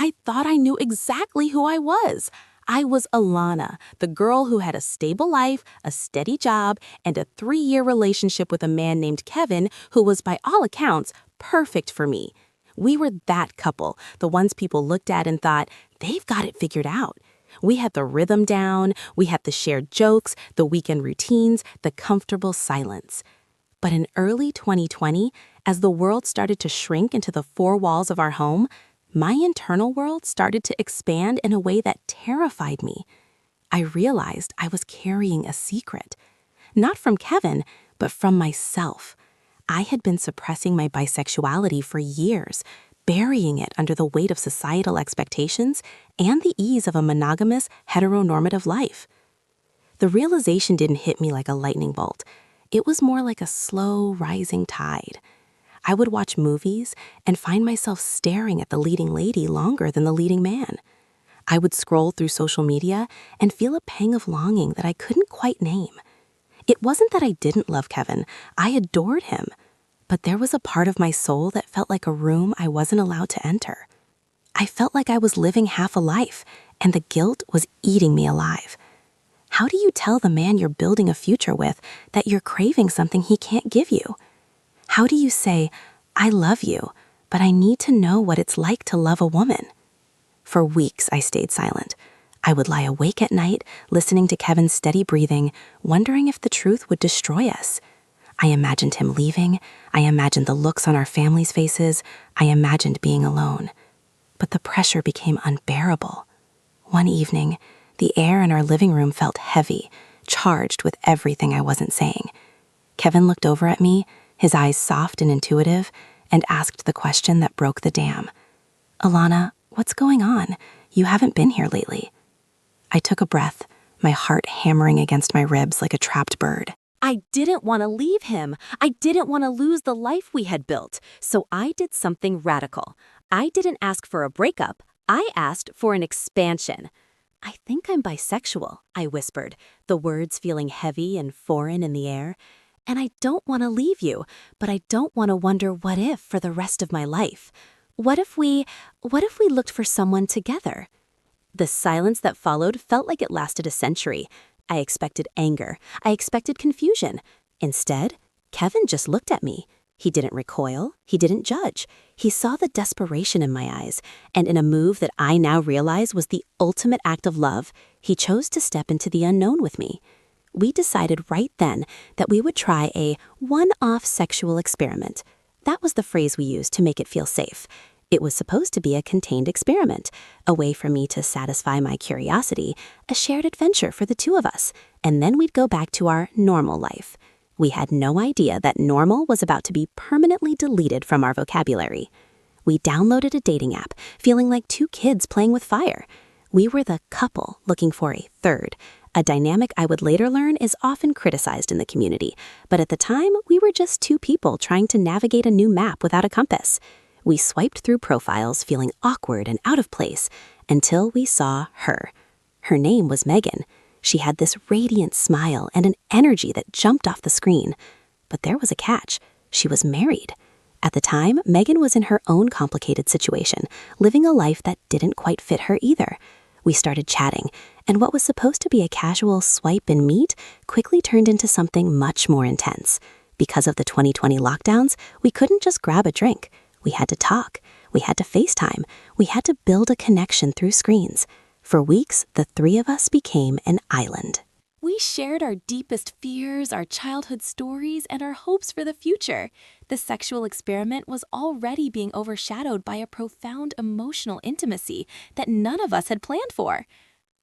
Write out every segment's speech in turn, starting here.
I thought I knew exactly who I was. I was Alana, the girl who had a stable life, a steady job, and a 3-year relationship with a man named Kevin who was, by all accounts, perfect for me. We were that couple, the ones people looked at and thought, they've got it figured out. We had the rhythm down, we had the shared jokes, the weekend routines, the comfortable silence. But in early 2020, as the world started to shrink into the 4 walls of our home, my internal world started to expand in a way that terrified me. I realized I was carrying a secret. Not from Kevin, but from myself. I had been suppressing my bisexuality for years, burying it under the weight of societal expectations and the ease of a monogamous, heteronormative life. The realization didn't hit me like a lightning bolt. It was more like a slow, rising tide. I would watch movies and find myself staring at the leading lady longer than the leading man. I would scroll through social media and feel a pang of longing that I couldn't quite name. It wasn't that I didn't love Kevin. I adored him. But there was a part of my soul that felt like a room I wasn't allowed to enter. I felt like I was living half a life, and the guilt was eating me alive. How do you tell the man you're building a future with that you're craving something he can't give you? How do you say, I love you, but I need to know what it's like to love a woman? For weeks, I stayed silent. I would lie awake at night, listening to Kevin's steady breathing, wondering if the truth would destroy us. I imagined him leaving. I imagined the looks on our families' faces. I imagined being alone. But the pressure became unbearable. One evening, the air in our living room felt heavy, charged with everything I wasn't saying. Kevin looked over at me, his eyes soft and intuitive, and asked the question that broke the dam. Alana, what's going on? You haven't been here lately. I took a breath, my heart hammering against my ribs like a trapped bird. I didn't want to leave him. I didn't want to lose the life we had built. So I did something radical. I didn't ask for a breakup. I asked for an expansion. I think I'm bisexual, I whispered, the words feeling heavy and foreign in the air. And I don't want to leave you, but I don't want to wonder what if for the rest of my life. What if we looked for someone together? The silence that followed felt like it lasted a century. I expected anger. I expected confusion. Instead, Kevin just looked at me. He didn't recoil. He didn't judge. He saw the desperation in my eyes, and in a move that I now realize was the ultimate act of love, he chose to step into the unknown with me. We decided right then that we would try a one-off sexual experiment. That was the phrase we used to make it feel safe. It was supposed to be a contained experiment, a way for me to satisfy my curiosity, a shared adventure for the two of us, and then we'd go back to our normal life. We had no idea that normal was about to be permanently deleted from our vocabulary. We downloaded a dating app, feeling like 2 kids playing with fire. We were the couple looking for a third, a dynamic I would later learn is often criticized in the community, but at the time, we were just 2 people trying to navigate a new map without a compass. We swiped through profiles feeling awkward and out of place until we saw her. Her name was Megan. She had this radiant smile and an energy that jumped off the screen. But there was a catch. She was married. At the time, Megan was in her own complicated situation, living a life that didn't quite fit her either. We started chatting, and what was supposed to be a casual swipe and meet quickly turned into something much more intense. Because of the 2020 lockdowns, we couldn't just grab a drink. We had to talk. We had to FaceTime. We had to build a connection through screens. For weeks, the 3 of us became an island. We shared our deepest fears, our childhood stories, and our hopes for the future. The sexual experiment was already being overshadowed by a profound emotional intimacy that none of us had planned for.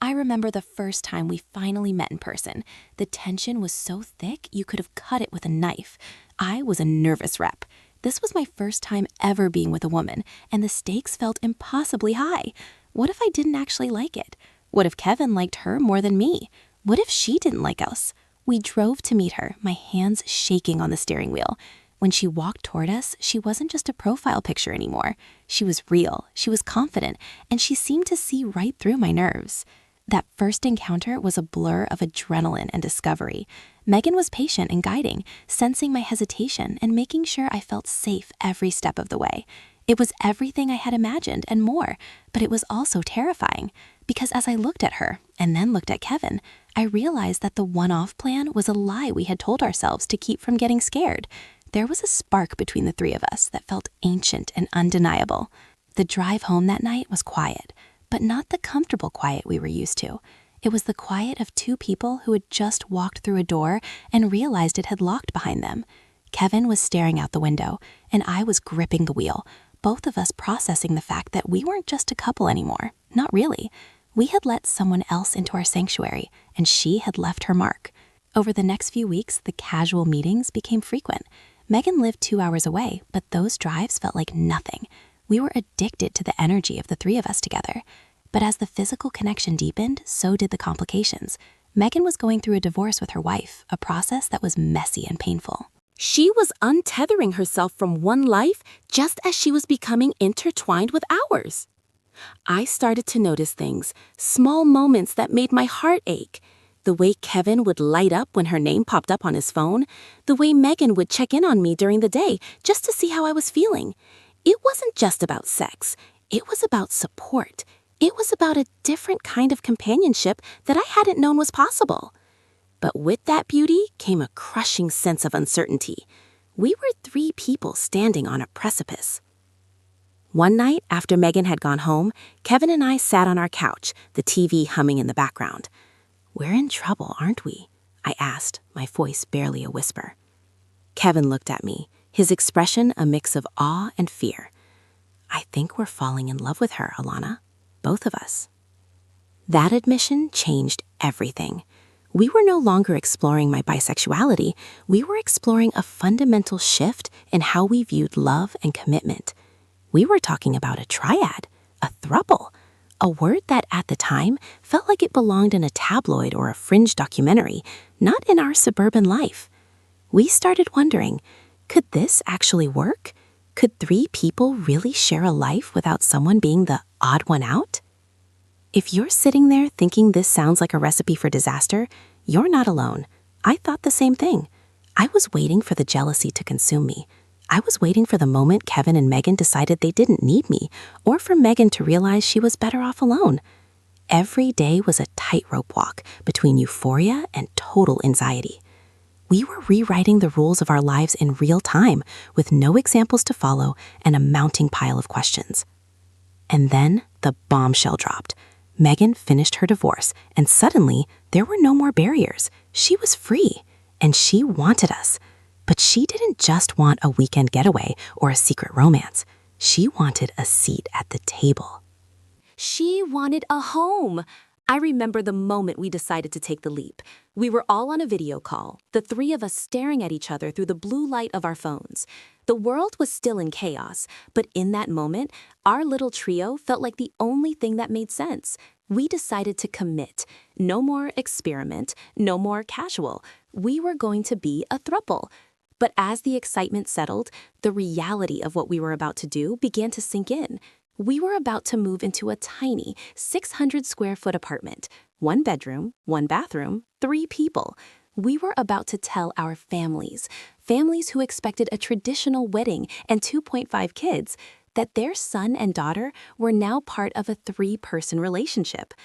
I remember the first time we finally met in person. The tension was so thick you could have cut it with a knife. I was a nervous wreck. This was my first time ever being with a woman, and the stakes felt impossibly high. What if I didn't actually like it? What if Kevin liked her more than me? What if she didn't like us? We drove to meet her, my hands shaking on the steering wheel. When she walked toward us, she wasn't just a profile picture anymore. She was real, she was confident, and she seemed to see right through my nerves. That first encounter was a blur of adrenaline and discovery. Megan was patient and guiding, sensing my hesitation and making sure I felt safe every step of the way. It was everything I had imagined and more, but it was also terrifying because as I looked at her and then looked at Kevin, I realized that the one-off plan was a lie we had told ourselves to keep from getting scared. There was a spark between the three of us that felt ancient and undeniable. The drive home that night was quiet, but not the comfortable quiet we were used to. It was the quiet of two people who had just walked through a door and realized it had locked behind them. Kevin was staring out the window, and I was gripping the wheel, both of us processing the fact that we weren't just a couple anymore. Not really. We had let someone else into our sanctuary, and she had left her mark. Over the next few weeks, the casual meetings became frequent. Megan lived 2 hours away, but those drives felt like nothing. We were addicted to the energy of the three of us together. But as the physical connection deepened, so did the complications. Megan was going through a divorce with her wife, a process that was messy and painful. She was untethering herself from one life just as she was becoming intertwined with ours. I started to notice things, small moments that made my heart ache. The way Kevin would light up when her name popped up on his phone, the way Megan would check in on me during the day just to see how I was feeling. It wasn't just about sex. It was about support. It was about a different kind of companionship that I hadn't known was possible. But with that beauty came a crushing sense of uncertainty. We were three people standing on a precipice. One night, after Megan had gone home, Kevin and I sat on our couch, the TV humming in the background. "We're in trouble, aren't we?" I asked, my voice barely a whisper. Kevin looked at me, his expression a mix of awe and fear. "I think we're falling in love with her, Alana. Both of us." That admission changed everything. We were no longer exploring my bisexuality. We were exploring a fundamental shift in how we viewed love and commitment. We were talking about a triad, a throuple, a word that at the time felt like it belonged in a tabloid or a fringe documentary, not in our suburban life. We started wondering, could this actually work? Could three people really share a life without someone being the odd one out? If you're sitting there thinking this sounds like a recipe for disaster, you're not alone. I thought the same thing. I was waiting for the jealousy to consume me. I was waiting for the moment Kevin and Megan decided they didn't need me, or for Megan to realize she was better off alone. Every day was a tightrope walk between euphoria and total anxiety. We were rewriting the rules of our lives in real time, with no examples to follow and a mounting pile of questions. And then the bombshell dropped. Megan finished her divorce, and suddenly there were no more barriers. She was free, and she wanted us. But she didn't just want a weekend getaway or a secret romance. She wanted a seat at the table. She wanted a home. I remember the moment we decided to take the leap. We were all on a video call, the three of us staring at each other through the blue light of our phones. The world was still in chaos, but in that moment, our little trio felt like the only thing that made sense. We decided to commit. No more experiment, no more casual. We were going to be a throuple. But as the excitement settled, the reality of what we were about to do began to sink in. We were about to move into a tiny 600-square-foot apartment. 1 bedroom, 1 bathroom, 3 people. We were about to tell our families who expected a traditional wedding and 2.5 kids, that their son and daughter were now part of a 3-person relationship.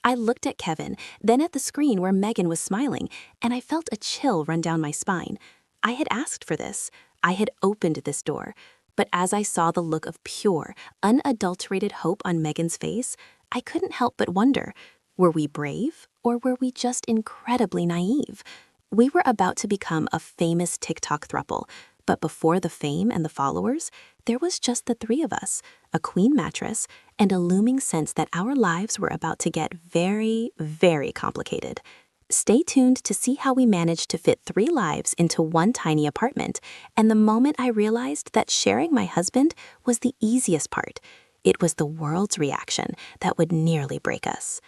I looked at Kevin, then at the screen where Megan was smiling, and I felt a chill run down my spine. I had asked for this. I had opened this door. But as I saw the look of pure, unadulterated hope on Megan's face, I couldn't help but wonder, were we brave or were we just incredibly naive? We were about to become a famous TikTok throuple, but before the fame and the followers, there was just the three of us, a queen mattress, and a looming sense that our lives were about to get very, very complicated. Stay tuned to see how we managed to fit 3 lives into one tiny apartment, and the moment I realized that sharing my husband was the easiest part, it was the world's reaction that would nearly break us.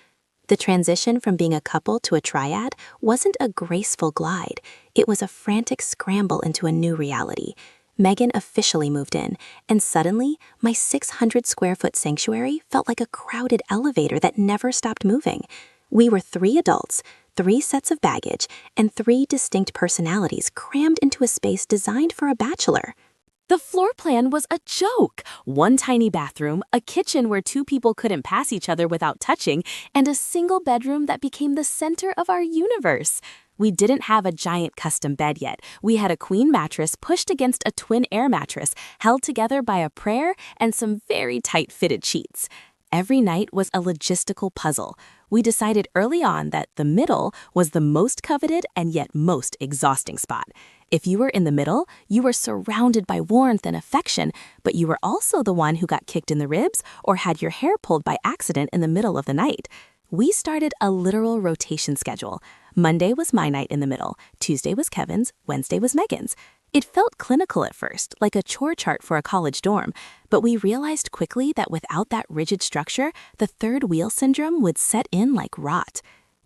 The transition from being a couple to a triad wasn't a graceful glide, it was a frantic scramble into a new reality. Megan officially moved in, and suddenly, my 600-square-foot sanctuary felt like a crowded elevator that never stopped moving. We were 3 adults, 3 sets of baggage, and 3 distinct personalities crammed into a space designed for a bachelor. The floor plan was a joke. One tiny bathroom, a kitchen where two people couldn't pass each other without touching, and a single bedroom that became the center of our universe. We didn't have a giant custom bed yet. We had a queen mattress pushed against a twin air mattress, held together by a prayer and some very tight-fitted sheets. Every night was a logistical puzzle. We decided early on that the middle was the most coveted and yet most exhausting spot. If you were in the middle, you were surrounded by warmth and affection, but you were also the one who got kicked in the ribs or had your hair pulled by accident in the middle of the night. We started a literal rotation schedule. Monday was my night in the middle, Tuesday was Kevin's, Wednesday was Megan's. It felt clinical at first, like a chore chart for a college dorm, but we realized quickly that without that rigid structure, the third wheel syndrome would set in like rot.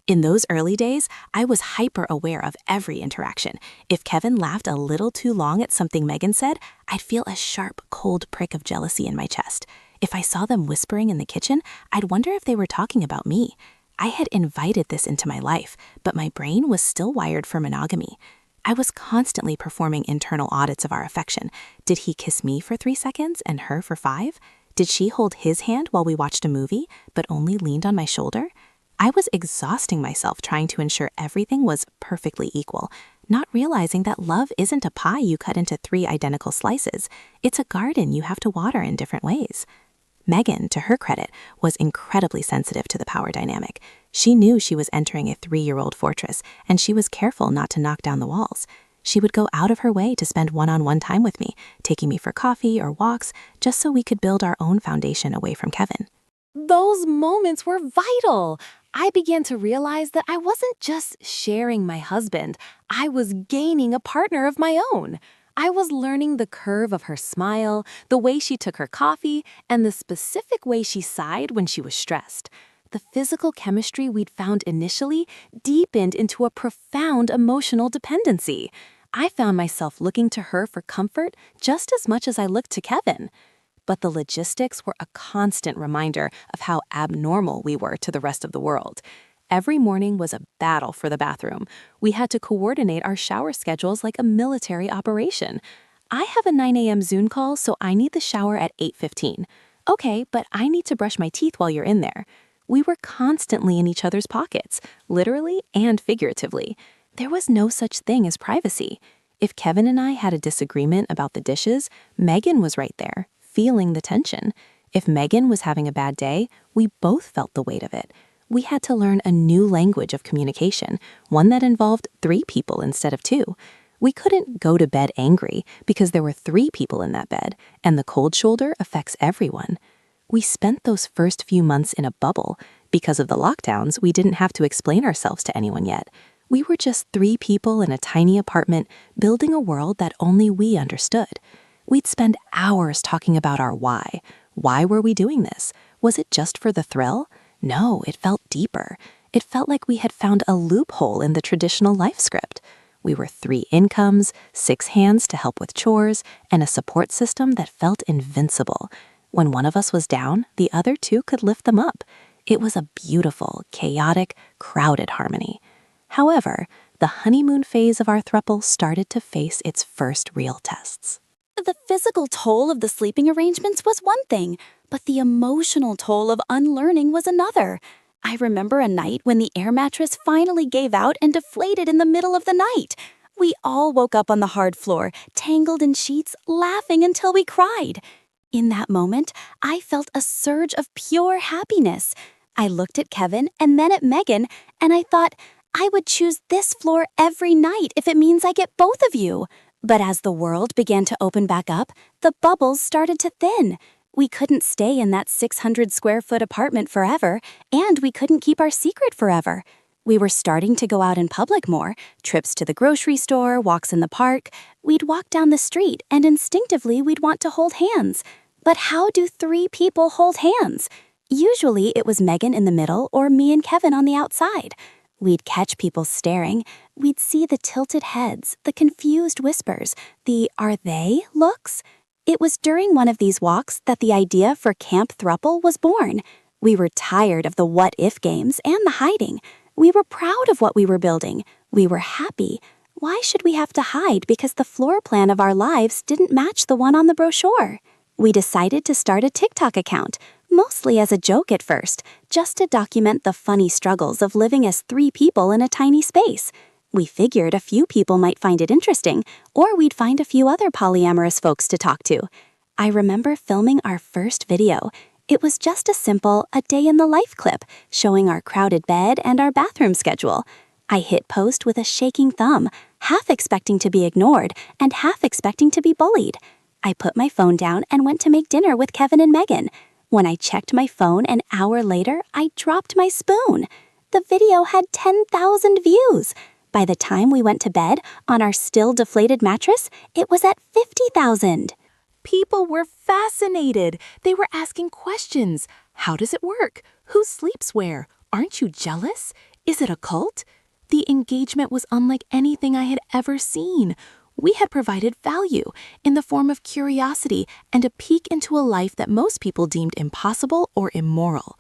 In those early days, I was hyper-aware of every interaction. If Kevin laughed a little too long at something Megan said, I'd feel a sharp, cold prick of jealousy in my chest. If I saw them whispering in the kitchen, I'd wonder if they were talking about me. I had invited this into my life, but my brain was still wired for monogamy. I was constantly performing internal audits of our affection. Did he kiss me for 3 seconds and her for 5? Did she hold his hand while we watched a movie, but only leaned on my shoulder? I was exhausting myself trying to ensure everything was perfectly equal, not realizing that love isn't a pie you cut into 3 identical slices. It's a garden you have to water in different ways. Megan, to her credit, was incredibly sensitive to the power dynamic. She knew she was entering a 3-year-old fortress, and she was careful not to knock down the walls. She would go out of her way to spend one-on-one time with me, taking me for coffee or walks, just so we could build our own foundation away from Kevin. Those moments were vital. I began to realize that I wasn't just sharing my husband, I was gaining a partner of my own. I was learning the curve of her smile, the way she took her coffee, and the specific way she sighed when she was stressed. The physical chemistry we'd found initially deepened into a profound emotional dependency. I found myself looking to her for comfort just as much as I looked to Kevin. But the logistics were a constant reminder of how abnormal we were to the rest of the world. Every morning was a battle for the bathroom. We had to coordinate our shower schedules like a military operation. I have a 9 a.m. Zoom call, so I need the shower at 8:15. Okay, but I need to brush my teeth while you're in there. We were constantly in each other's pockets, literally and figuratively. There was no such thing as privacy. If Kevin and I had a disagreement about the dishes, Megan was right there, feeling the tension. If Megan was having a bad day, we both felt the weight of it. We had to learn a new language of communication, one that involved 3 people instead of 2. We couldn't go to bed angry because there were 3 people in that bed, and the cold shoulder affects everyone. We spent those first few months in a bubble. Because of the lockdowns, we didn't have to explain ourselves to anyone yet. We were just 3 people in a tiny apartment, building a world that only we understood. We'd spend hours talking about our why. Why were we doing this? Was it just for the thrill? No, it felt deeper. It felt like we had found a loophole in the traditional life script. We were 3 incomes, 6 hands to help with chores, and a support system that felt invincible. When one of us was down, the other 2 could lift them up. It was a beautiful, chaotic, crowded harmony. However, the honeymoon phase of our throuple started to face its first real tests. The physical toll of the sleeping arrangements was one thing, but the emotional toll of unlearning was another. I remember a night when the air mattress finally gave out and deflated in the middle of the night. We all woke up on the hard floor, tangled in sheets, laughing until we cried. In that moment, I felt a surge of pure happiness. I looked at Kevin and then at Megan, and I thought, I would choose this floor every night if it means I get both of you. But as the world began to open back up, the bubbles started to thin. We couldn't stay in that 600-square-foot apartment forever, and we couldn't keep our secret forever. We were starting to go out in public more, trips to the grocery store, walks in the park. We'd walk down the street, and instinctively we'd want to hold hands. But how do 3 people hold hands? Usually it was Megan in the middle or me and Kevin on the outside. We'd catch people staring. We'd see the tilted heads, the confused whispers, the "are they" looks. It was during one of these walks that the idea for Camp Throuple was born. We were tired of the what-if games and the hiding. We were proud of what we were building. We were happy. Why should we have to hide because the floor plan of our lives didn't match the one on the brochure? We decided to start a TikTok account, mostly as a joke at first, just to document the funny struggles of living as 3 people in a tiny space. We figured a few people might find it interesting, or we'd find a few other polyamorous folks to talk to. I remember filming our first video. It was just a simple "a day in the life" clip, showing our crowded bed and our bathroom schedule. I hit post with a shaking thumb, half expecting to be ignored and half expecting to be bullied. I put my phone down and went to make dinner with Kevin and Megan. When I checked my phone an hour later, I dropped my spoon. The video had 10,000 views. By the time we went to bed on our still deflated mattress, it was at 50,000. People were fascinated. They were asking questions. How does it work? Who sleeps where? Aren't you jealous? Is it a cult? The engagement was unlike anything I had ever seen. We had provided value in the form of curiosity and a peek into a life that most people deemed impossible or immoral.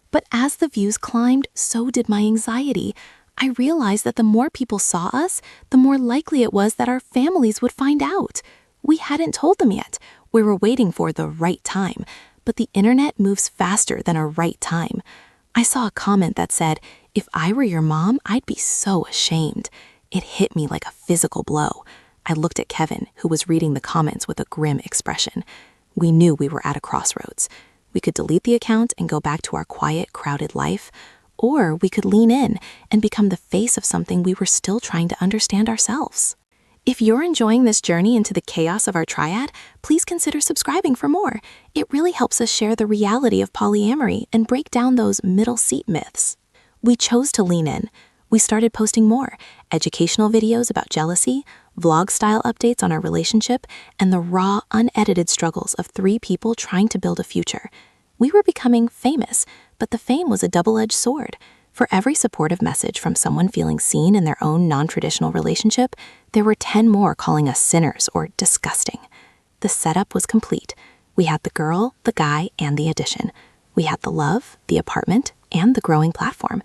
But as the views climbed, so did my anxiety. I realized that the more people saw us, the more likely it was that our families would find out. We hadn't told them yet. We were waiting for the right time. But the internet moves faster than a right time. I saw a comment that said, "If I were your mom, I'd be so ashamed." It hit me like a physical blow. I looked at Kevin, who was reading the comments with a grim expression. We knew we were at a crossroads. We could delete the account and go back to our quiet, crowded life, or we could lean in and become the face of something we were still trying to understand ourselves. If you're enjoying this journey into the chaos of our triad, please consider subscribing for more. It really helps us share the reality of polyamory and break down those middle seat myths. We chose to lean in. We started posting more educational videos about jealousy, vlog-style updates on our relationship, and the raw, unedited struggles of 3 people trying to build a future. We were becoming famous, but the fame was a double-edged sword. For every supportive message from someone feeling seen in their own non-traditional relationship, there were 10 more calling us sinners or disgusting. The setup was complete. We had the girl, the guy, and the addition. We had the love, the apartment, and the growing platform.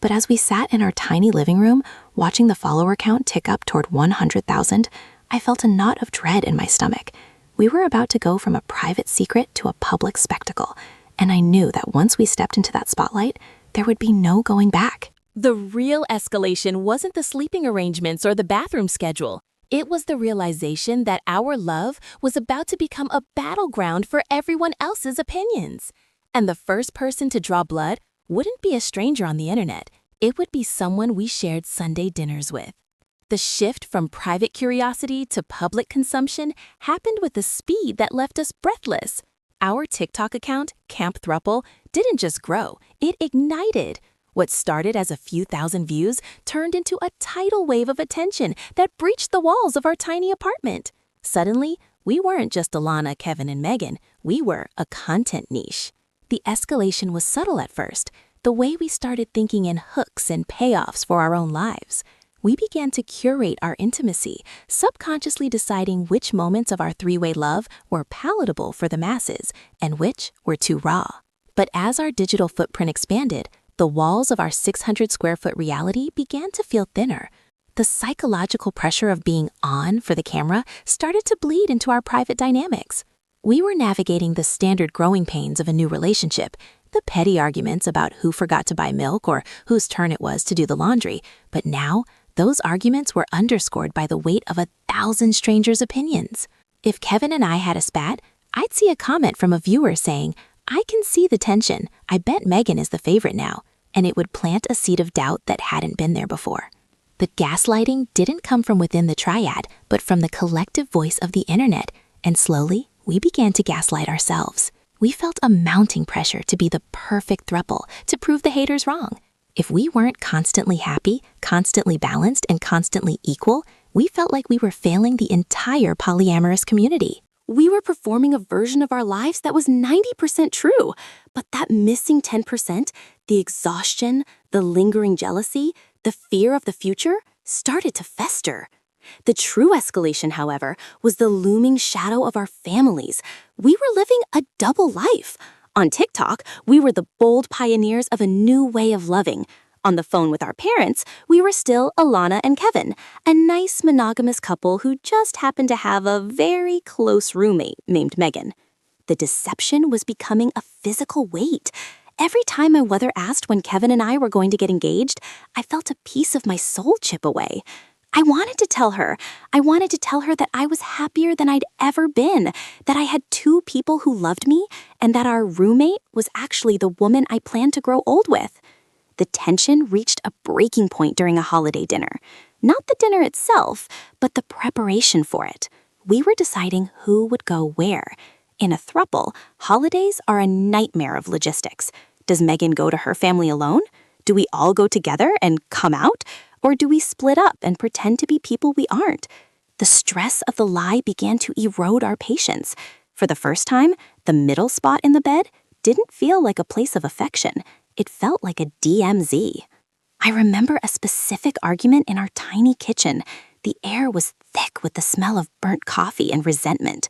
But as we sat in our tiny living room, watching the follower count tick up toward 100,000, I felt a knot of dread in my stomach. We were about to go from a private secret to a public spectacle, and I knew that once we stepped into that spotlight, there would be no going back. The real escalation wasn't the sleeping arrangements or the bathroom schedule. It was the realization that our love was about to become a battleground for everyone else's opinions. And the first person to draw blood wouldn't be a stranger on the internet. It would be someone we shared Sunday dinners with. The shift from private curiosity to public consumption happened with a speed that left us breathless. Our TikTok account, Camp Throuple, didn't just grow, it ignited. What started as a few thousand views turned into a tidal wave of attention that breached the walls of our tiny apartment. Suddenly, we weren't just Alana, Kevin, and Megan, we were a content niche. The escalation was subtle at first, the way we started thinking in hooks and payoffs for our own lives. We began to curate our intimacy, subconsciously deciding which moments of our 3-way love were palatable for the masses and which were too raw. But as our digital footprint expanded, the walls of our 600-square-foot reality began to feel thinner. The psychological pressure of being on for the camera started to bleed into our private dynamics. We were navigating the standard growing pains of a new relationship, the petty arguments about who forgot to buy milk or whose turn it was to do the laundry, but now, those arguments were underscored by the weight of 1,000 strangers' opinions. If Kevin and I had a spat, I'd see a comment from a viewer saying, "I can see the tension. I bet Megan is the favorite now." And it would plant a seed of doubt that hadn't been there before. The gaslighting didn't come from within the triad, but from the collective voice of the internet. And slowly, we began to gaslight ourselves. We felt a mounting pressure to be the perfect throuple, to prove the haters wrong. If we weren't constantly happy, constantly balanced, and constantly equal, we felt like we were failing the entire polyamorous community. We were performing a version of our lives that was 90% true, but that missing 10%, the exhaustion, the lingering jealousy, the fear of the future, started to fester. The true escalation, however, was the looming shadow of our families. We were living a double life. On TikTok, we were the bold pioneers of a new way of loving. On the phone with our parents, we were still Alana and Kevin, a nice monogamous couple who just happened to have a very close roommate named Megan. The deception was becoming a physical weight. Every time my mother asked when Kevin and I were going to get engaged, I felt a piece of my soul chip away. I wanted to tell her. I wanted to tell her that I was happier than I'd ever been, that I had 2 people who loved me, and that our roommate was actually the woman I planned to grow old with. The tension reached a breaking point during a holiday dinner. Not the dinner itself, but the preparation for it. We were deciding who would go where. In a throuple, holidays are a nightmare of logistics. Does Megan go to her family alone? Do we all go together and come out? Or do we split up and pretend to be people we aren't? The stress of the lie began to erode our patience. For the first time, the middle spot in the bed didn't feel like a place of affection. It felt like a DMZ. I remember a specific argument in our tiny kitchen. The air was thick with the smell of burnt coffee and resentment.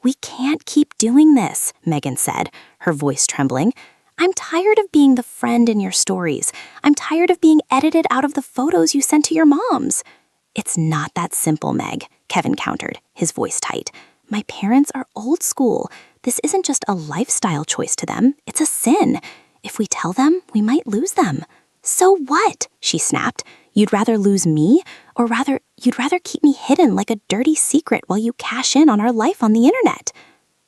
"We can't keep doing this," Megan said, her voice trembling. "I'm tired of being the friend in your stories. I'm tired of being edited out of the photos you sent to your moms." "It's not that simple, Meg," Kevin countered, his voice tight. "My parents are old school. This isn't just a lifestyle choice to them. It's a sin. If we tell them, we might lose them." "So what?" she snapped. "You'd rather lose me? Or you'd rather keep me hidden like a dirty secret while you cash in on our life on the internet?"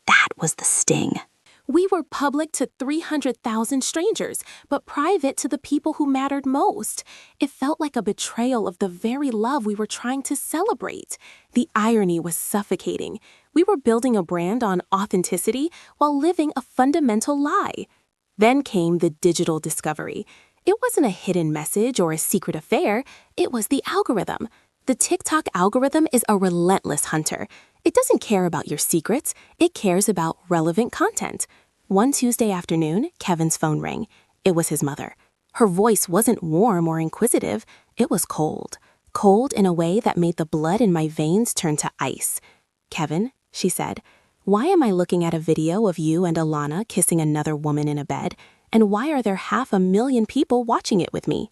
That was the sting. We were public to 300,000 strangers, but private to the people who mattered most. It felt like a betrayal of the very love we were trying to celebrate. The irony was suffocating. We were building a brand on authenticity while living a fundamental lie. Then came the digital discovery. It wasn't a hidden message or a secret affair. It was the algorithm. The TikTok algorithm is a relentless hunter. It doesn't care about your secrets. It cares about relevant content. One Tuesday afternoon, Kevin's phone rang. It was his mother. Her voice wasn't warm or inquisitive. It was cold. Cold in a way that made the blood in my veins turn to ice. "Kevin," she said, "why am I looking at a video of you and Alana kissing another woman in a bed? And why are there 500,000 people watching it with me?"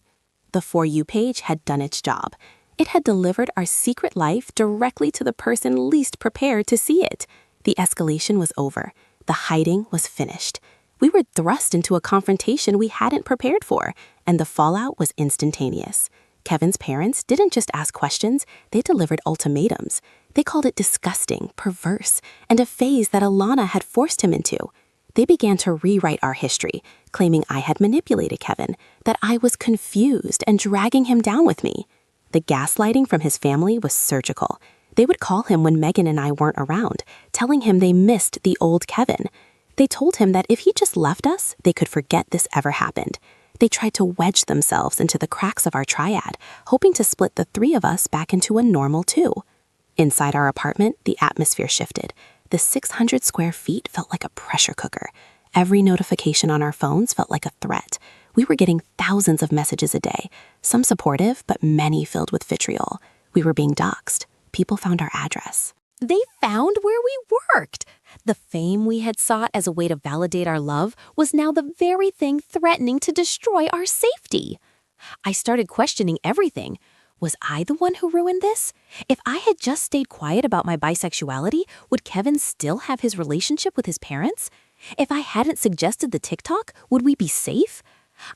The For You page had done its job. It had delivered our secret life directly to the person least prepared to see it. The escalation was over. The hiding was finished. We were thrust into a confrontation we hadn't prepared for, and the fallout was instantaneous. Kevin's parents didn't just ask questions, they delivered ultimatums. They called it disgusting, perverse, and a phase that Alana had forced him into. They began to rewrite our history, claiming I had manipulated Kevin, that I was confused and dragging him down with me. The gaslighting from his family was surgical. They would call him when Megan and I weren't around, telling him they missed the old Kevin. They told him that if he just left us, they could forget this ever happened. They tried to wedge themselves into the cracks of our triad, hoping to split the 3 of us back into a normal 2. Inside our apartment, the atmosphere shifted. The 600 square feet felt like a pressure cooker. Every notification on our phones felt like a threat. We were getting thousands of messages a day, some supportive, but many filled with vitriol. We were being doxxed. People found our address. They found where we worked. The fame we had sought as a way to validate our love was now the very thing threatening to destroy our safety. I started questioning everything. Was I the one who ruined this? If I had just stayed quiet about my bisexuality, would Kevin still have his relationship with his parents? If I hadn't suggested the TikTok, would we be safe?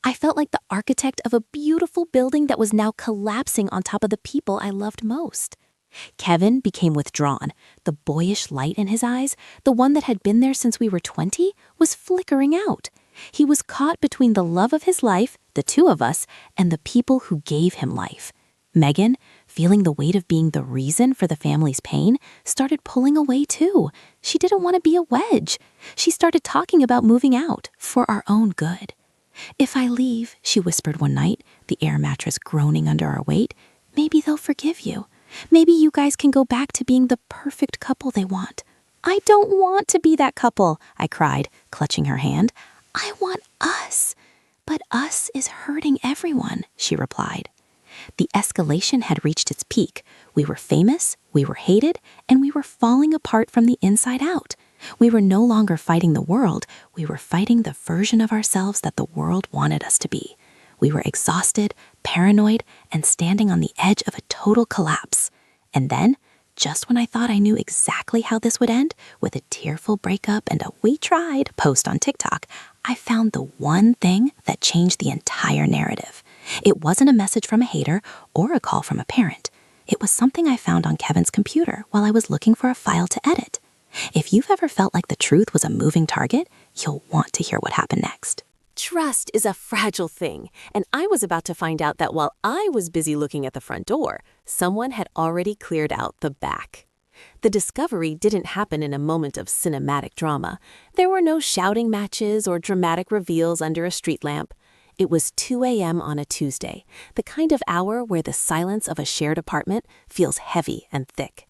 I felt like the architect of a beautiful building that was now collapsing on top of the people I loved most. Kevin became withdrawn. The boyish light in his eyes, the one that had been there since we were 20, was flickering out. He was caught between the love of his life, the 2 of us, and the people who gave him life. Megan, feeling the weight of being the reason for the family's pain, started pulling away too. She didn't want to be a wedge. She started talking about moving out for our own good. "If I leave," she whispered one night, the air mattress groaning under our weight, "maybe they'll forgive you. Maybe you guys can go back to being the perfect couple they want." "I don't want to be that couple," I cried, clutching her hand. "I want us." "But us is hurting everyone," she replied. The escalation had reached its peak. We were famous, we were hated, and we were falling apart from the inside out. We were no longer fighting the world, we were fighting the version of ourselves that the world wanted us to be. We were exhausted, paranoid, and standing on the edge of a total collapse. And then, just when I thought I knew exactly how this would end, with a tearful breakup and a "we tried" post on TikTok, I found the one thing that changed the entire narrative. It wasn't a message from a hater or a call from a parent. It was something I found on Kevin's computer while I was looking for a file to edit. If you've ever felt like the truth was a moving target, you'll want to hear what happened next. Trust is a fragile thing, and I was about to find out that while I was busy looking at the front door, someone had already cleared out the back. The discovery didn't happen in a moment of cinematic drama. There were no shouting matches or dramatic reveals under a street lamp. It was 2 a.m. on a Tuesday, the kind of hour where the silence of a shared apartment feels heavy and thick.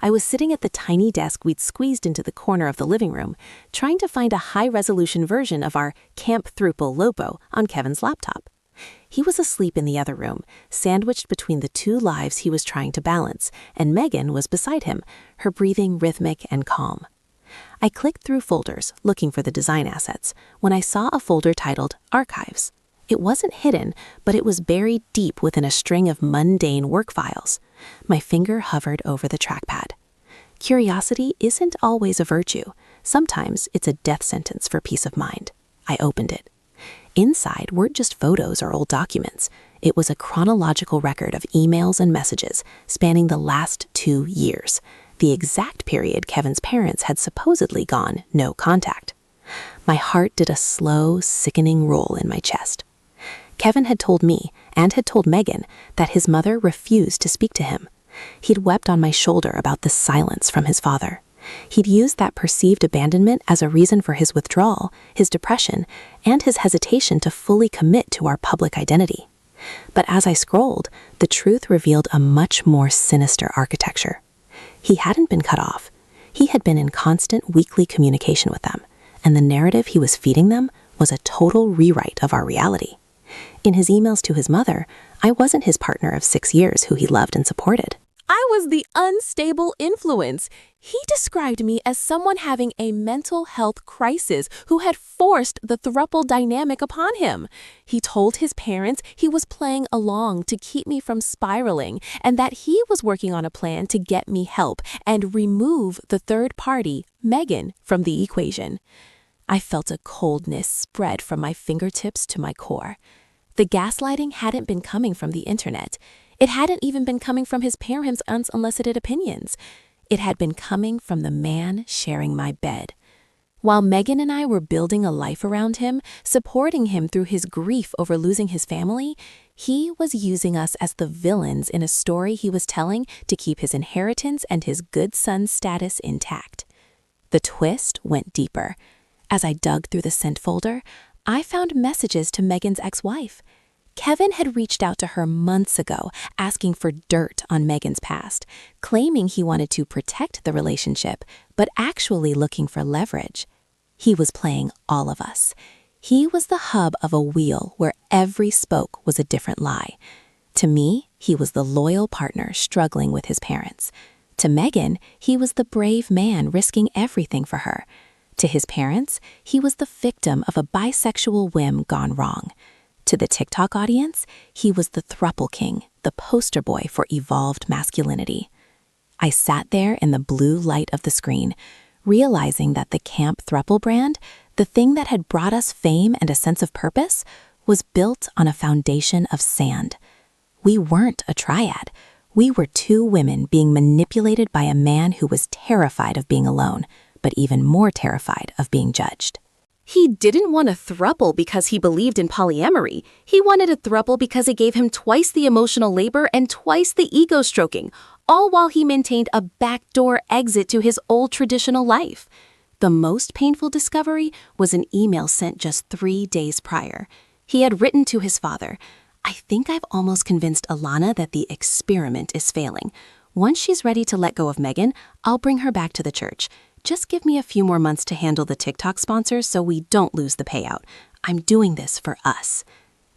I was sitting at the tiny desk we'd squeezed into the corner of the living room, trying to find a high-resolution version of our Camp Throuple logo on Kevin's laptop. He was asleep in the other room, sandwiched between the two lives he was trying to balance, and Megan was beside him, her breathing rhythmic and calm. I clicked through folders, looking for the design assets, when I saw a folder titled Archives. It wasn't hidden, but it was buried deep within a string of mundane work files. My finger hovered over the trackpad. Curiosity isn't always a virtue. Sometimes it's a death sentence for peace of mind. I opened it. Inside weren't just photos or old documents. It was a chronological record of emails and messages spanning the last 2 years, the exact period Kevin's parents had supposedly gone no contact. My heart did a slow, sickening roll in my chest. Kevin had told me, and had told Megan, that his mother refused to speak to him. He'd wept on my shoulder about the silence from his father. He'd used that perceived abandonment as a reason for his withdrawal, his depression, and his hesitation to fully commit to our public identity. But as I scrolled, the truth revealed a much more sinister architecture. He hadn't been cut off. He had been in constant weekly communication with them, and the narrative he was feeding them was a total rewrite of our reality. In his emails to his mother, I wasn't his partner of 6 years who he loved and supported. I was the unstable influence. He described me as someone having a mental health crisis who had forced the throuple dynamic upon him. He told his parents he was playing along to keep me from spiraling and that he was working on a plan to get me help and remove the third party, Megan, from the equation. I felt a coldness spread from my fingertips to my core. The gaslighting hadn't been coming from the internet. It hadn't even been coming from his parents' unsolicited opinions. It had been coming from the man sharing my bed. While Megan and I were building a life around him, supporting him through his grief over losing his family, he was using us as the villains in a story he was telling to keep his inheritance and his good son status intact. The twist went deeper. As I dug through the sent folder, I found messages to Megan's ex-wife. Kevin had reached out to her months ago, asking for dirt on Megan's past, claiming he wanted to protect the relationship, but actually looking for leverage. He was playing all of us. He was the hub of a wheel where every spoke was a different lie. To me, he was the loyal partner struggling with his parents. To Megan, he was the brave man risking everything for her. To his parents, he was the victim of a bisexual whim gone wrong. To the TikTok audience, he was the throuple king, the poster boy for evolved masculinity. I sat there in the blue light of the screen, realizing that the Camp Throuple brand, the thing that had brought us fame and a sense of purpose, was built on a foundation of sand. We weren't a triad. We were 2 women being manipulated by a man who was terrified of being alone, but even more terrified of being judged. He didn't want a throuple because he believed in polyamory. He wanted a throuple because it gave him twice the emotional labor and twice the ego stroking, all while he maintained a backdoor exit to his old traditional life. The most painful discovery was an email sent just 3 days prior. He had written to his father, "I think I've almost convinced Alana that the experiment is failing. Once she's ready to let go of Megan, I'll bring her back to the church. Just give me a few more months to handle the TikTok sponsors so we don't lose the payout. I'm doing this for us."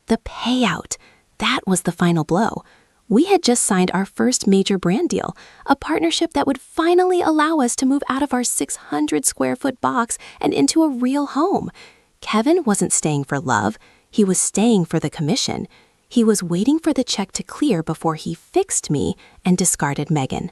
The payout. That was the final blow. We had just signed our first major brand deal, a partnership that would finally allow us to move out of our 600 square foot box and into a real home. Kevin wasn't staying for love. He was staying for the commission. He was waiting for the check to clear before he fixed me and discarded Megan.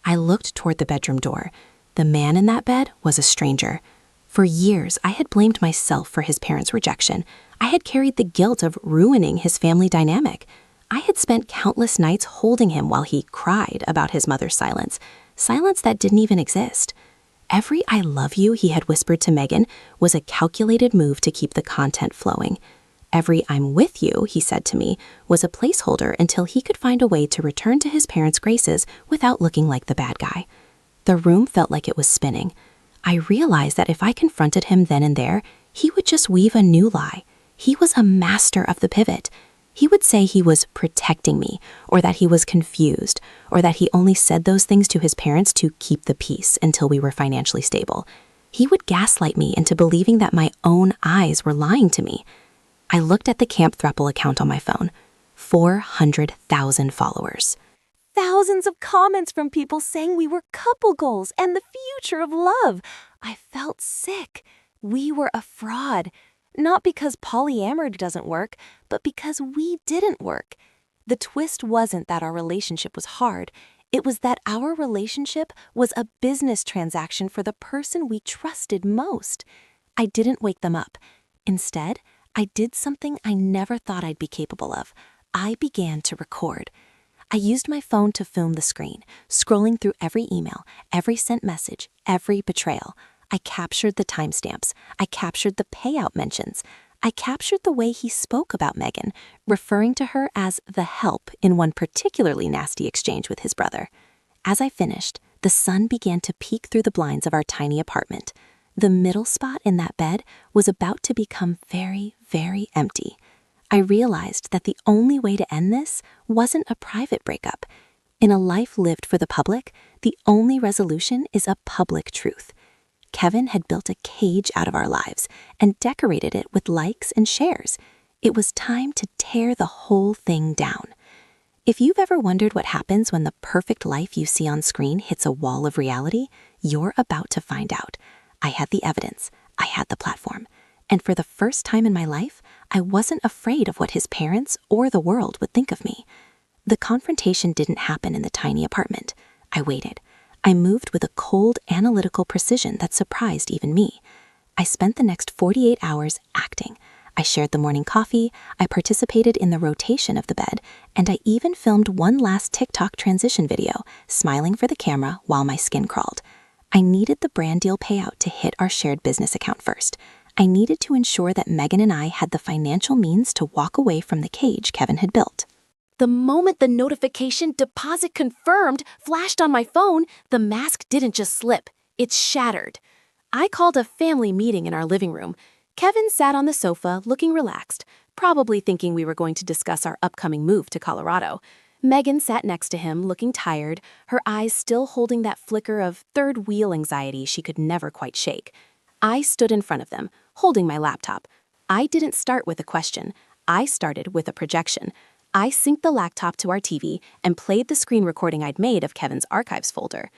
I looked toward the bedroom door. The man in that bed was a stranger. For years, I had blamed myself for his parents' rejection. I had carried the guilt of ruining his family dynamic. I had spent countless nights holding him while he cried about his mother's silence that didn't even exist. Every "I love you" he had whispered to Megan was a calculated move to keep the content flowing. Every "I'm with you" he said to me was a placeholder until he could find a way to return to his parents' graces without looking like the bad guy. The room felt like it was spinning. I realized that if I confronted him then and there, he would just weave a new lie. He was a master of the pivot. He would say he was protecting me, or that he was confused, or that he only said those things to his parents to keep the peace until we were financially stable. He would gaslight me into believing that my own eyes were lying to me. I looked at the Camp Throuple account on my phone. 400,000 followers. Thousands of comments from people saying we were couple goals and the future of love. I felt sick. We were a fraud. Not because polyamory doesn't work, but because we didn't work. The twist wasn't that our relationship was hard. It was that our relationship was a business transaction for the person we trusted most. I didn't wake them up. Instead, I did something I never thought I'd be capable of. I began to record. I used my phone to film the screen, scrolling through every email, every sent message, every betrayal. I captured the timestamps. I captured the payout mentions. I captured the way he spoke about Megan, referring to her as the help in one particularly nasty exchange with his brother. As I finished, the sun began to peek through the blinds of our tiny apartment. The middle spot in that bed was about to become very, very empty. I realized that the only way to end this wasn't a private breakup. In a life lived for the public, the only resolution is a public truth. Kevin had built a cage out of our lives and decorated it with likes and shares. It was time to tear the whole thing down. If you've ever wondered what happens when the perfect life you see on screen hits a wall of reality, you're about to find out. I had the evidence. I had the platform. And for the first time in my life, I wasn't afraid of what his parents or the world would think of me. The confrontation didn't happen in the tiny apartment. I waited. I moved with a cold, analytical precision that surprised even me. I spent the next 48 hours acting. I shared the morning coffee, I participated in the rotation of the bed, and I even filmed one last TikTok transition video, smiling for the camera while my skin crawled. I needed the brand deal payout to hit our shared business account first. I needed to ensure that Megan and I had the financial means to walk away from the cage Kevin had built. The moment the notification "deposit confirmed" flashed on my phone, the mask didn't just slip, it shattered. I called a family meeting in our living room. Kevin sat on the sofa, looking relaxed, probably thinking we were going to discuss our upcoming move to Colorado. Megan sat next to him, looking tired, her eyes still holding that flicker of third-wheel anxiety she could never quite shake. I stood in front of them, holding my laptop. I didn't start with a question. I started with a projection. I synced the laptop to our TV and played the screen recording I'd made of Kevin's archives folder.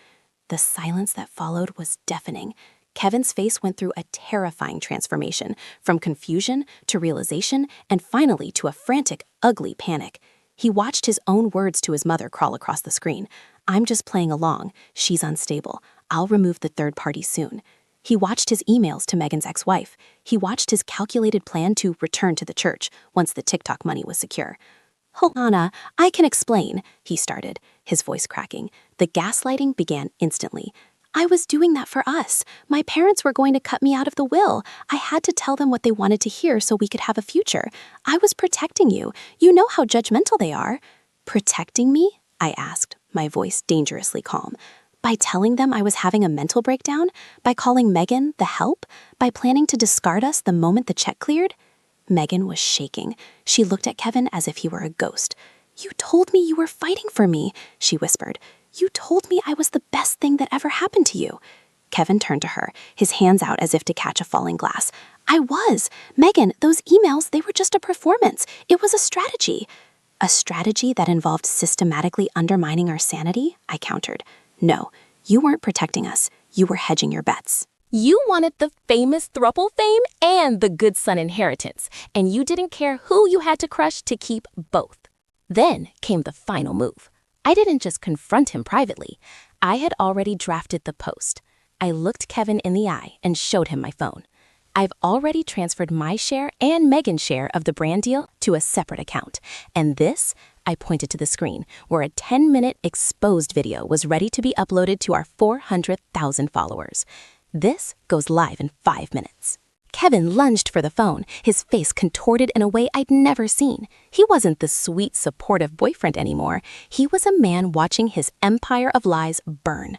The silence that followed was deafening. Kevin's face went through a terrifying transformation, from confusion to realization and finally to a frantic, ugly panic. He watched his own words to his mother crawl across the screen. "I'm just playing along. She's unstable. I'll remove the third party soon." He watched his emails to Megan's ex-wife. He watched his calculated plan to return to the church once the TikTok money was secure. "Alana, I can explain," he started, his voice cracking. The gaslighting began instantly. "I was doing that for us. My parents were going to cut me out of the will. I had to tell them what they wanted to hear so we could have a future. I was protecting you. You know how judgmental they are." "Protecting me?" I asked, my voice dangerously calm. "By telling them I was having a mental breakdown? By calling Megan the help? By planning to discard us the moment the check cleared?" Megan was shaking. She looked at Kevin as if he were a ghost. "You told me you were fighting for me," she whispered. "You told me I was the best thing that ever happened to you." Kevin turned to her, his hands out as if to catch a falling glass. "I was. Megan, those emails, they were just a performance. It was a strategy." "A strategy that involved systematically undermining our sanity?" I countered. "No, you weren't protecting us. You were hedging your bets." You wanted the famous Throuple fame and the good son inheritance, and you didn't care who you had to crush to keep both. Then came the final move. I didn't just confront him privately. I had already drafted the post. I looked Kevin in the eye and showed him my phone. I've already transferred my share and Megan's share of the brand deal to a separate account. And this, I pointed to the screen, where a 10-minute exposed video was ready to be uploaded to our 400,000 followers. This goes live in 5 minutes. Kevin lunged for the phone, his face contorted in a way I'd never seen. He wasn't the sweet, supportive boyfriend anymore. He was a man watching his empire of lies burn.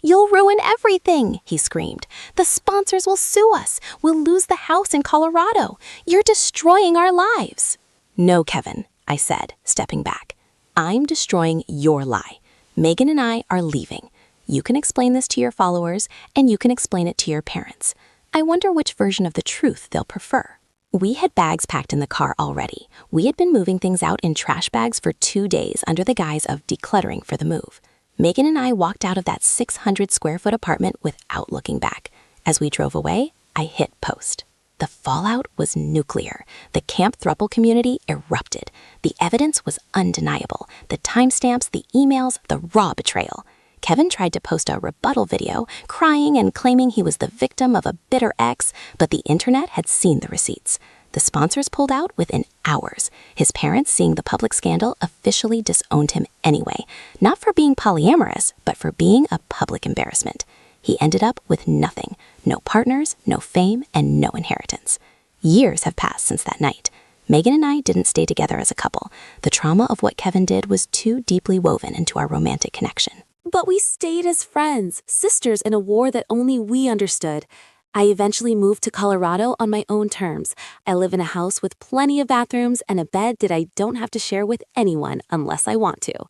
"You'll ruin everything," he screamed. "The sponsors will sue us. We'll lose the house in Colorado. You're destroying our lives." "No, Kevin," I said, stepping back. "I'm destroying your lie. Megan and I are leaving. You can explain this to your followers, and you can explain it to your parents. I wonder which version of the truth they'll prefer." We had bags packed in the car already. We had been moving things out in trash bags for 2 days under the guise of decluttering for the move. Megan and I walked out of that 600-square-foot apartment without looking back. As we drove away, I hit post. The fallout was nuclear. The Camp Throuple community erupted. The evidence was undeniable. The timestamps, the emails, the raw betrayal. Kevin tried to post a rebuttal video, crying and claiming he was the victim of a bitter ex, but the internet had seen the receipts. The sponsors pulled out within hours. His parents, seeing the public scandal, officially disowned him anyway, not for being polyamorous, but for being a public embarrassment. He ended up with nothing, no partners, no fame, and no inheritance. Years have passed since that night. Megan and I didn't stay together as a couple. The trauma of what Kevin did was too deeply woven into our romantic connection. But we stayed as friends, sisters in a war that only we understood. I eventually moved to Colorado on my own terms. I live in a house with plenty of bathrooms and a bed that I don't have to share with anyone unless I want to.